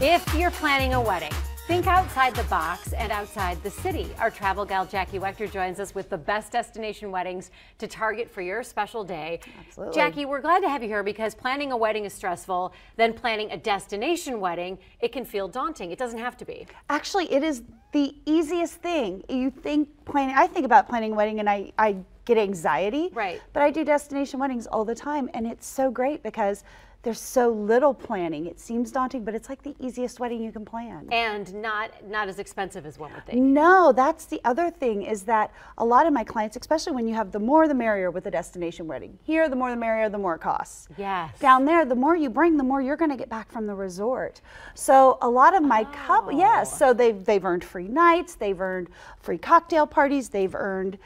If you're planning a wedding, think outside the box and outside the city. Our travel gal Jackie Waechter joins us with the best destination weddings to target for your special day. Absolutely. Jackie, we're glad to have you here because planning a wedding is stressful. Then planning a destination wedding, it can feel daunting. It doesn't have to be. Actually, it is the easiest thing. You think planning, I think about planning a wedding and I get anxiety. Right. But I do destination weddings all the time, and it's so great because there's so little planning. It seems daunting, but it's like the easiest wedding you can plan. And not as expensive as one would think. No, that's the other thing, is that a lot of my clients, especially when you have the more the merrier with a destination wedding. Here, the more the merrier, the more it costs. Yes. Down there, the more you bring, the more you're gonna get back from the resort. So a lot of my couple, yes, so they've earned free nights, they've earned free cocktail parties, they've earned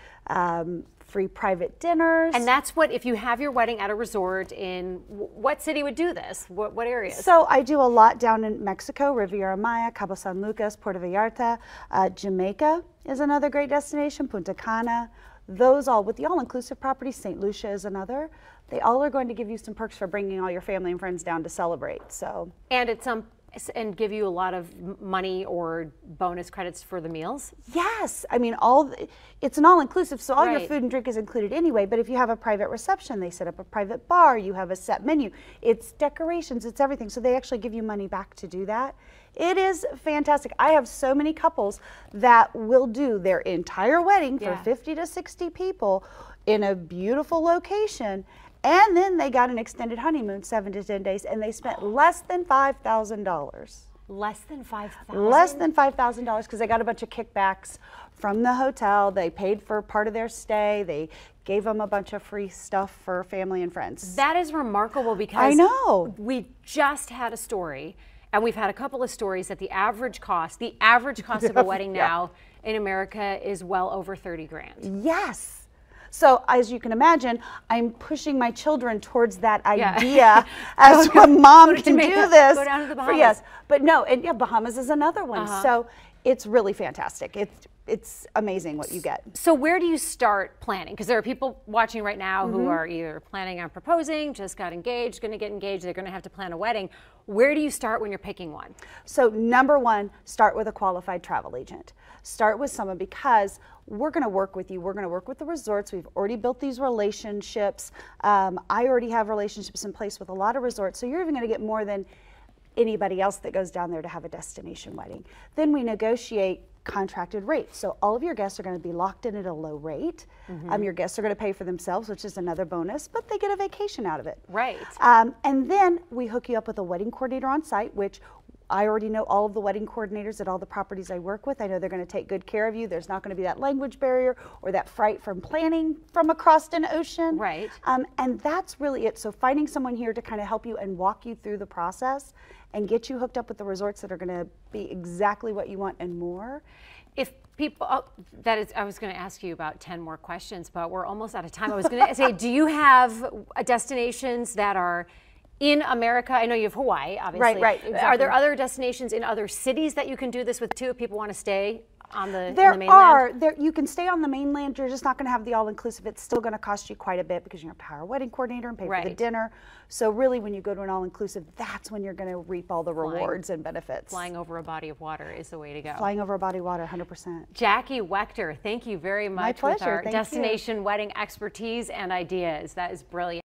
free private dinners. And that's what, if you have your wedding at a resort in, what city would do this? What areas? So I do a lot down in Mexico, Riviera Maya, Cabo San Lucas, Puerto Vallarta. Jamaica is another great destination, Punta Cana. Those all, with the all-inclusive properties, St. Lucia is another. They all are going to give you some perks for bringing all your family and friends down to celebrate. So. And give you a lot of money or bonus credits for the meals? Yes, I mean it's an all-inclusive, so all your food and drink is included anyway, but if you have a private reception, they set up a private bar, you have a set menu, it's decorations, it's everything, so they actually give you money back to do that. It is fantastic. I have so many couples that will do their entire wedding for 50 to 60 people in a beautiful location. And then they got an extended honeymoon, 7 to 10 days, and they spent less than $5,000. Less than $5,000? Less than $5,000 because they got a bunch of kickbacks from the hotel. They paid for part of their stay. They gave them a bunch of free stuff for family and friends. That is remarkable because I know. We just had a story, and we've had a couple of stories that the average cost of a wedding now in America is well over 30 grand. Yes. So as you can imagine, I'm pushing my children towards that idea as a mom can do this. Go down to the Bahamas. Yes, but no, and Bahamas is another one. So it's really fantastic. It's amazing what you get. So where do you start planning? Because there are people watching right now who are either planning on proposing, just got engaged, going to get engaged, they're going to have to plan a wedding. Where do you start when you're picking one? So number one, start with a qualified travel agent. Start with someone, because we're going to work with you. We're going to work with the resorts. We've already built these relationships. I already have relationships in place with a lot of resorts. So you're even going to get more than anybody else that goes down there to have a destination wedding. Then we negotiate contracted rates. So all of your guests are going to be locked in at a low rate. Your guests are going to pay for themselves, which is another bonus, but they get a vacation out of it. Right. And then we hook you up with a wedding coordinator on site, which I already know all of the wedding coordinators at all the properties I work with. I know they're going to take good care of you. There's not going to be that language barrier or that fright from planning from across an ocean. Right. And that's really it. So finding someone here to kind of help you and walk you through the process and get you hooked up with the resorts that are going to be exactly what you want and more. If people, I was going to ask you about 10 more questions, but we're almost out of time. I was going to say, do you have destinations that are in America? I know you have Hawaii, obviously. Right, exactly. Are there other destinations in other cities that you can do this with too, if people want to stay on the mainland? You can stay on the mainland. You're just not going to have the all-inclusive. It's still going to cost you quite a bit because you're going to hire a wedding coordinator and pay for the dinner. So really, when you go to an all-inclusive, that's when you're going to reap all the rewards and benefits. Flying over a body of water is the way to go. Flying over a body of water, 100%. Jackie Waechter, thank you very much. My pleasure. With our destination wedding expertise and ideas. That is brilliant.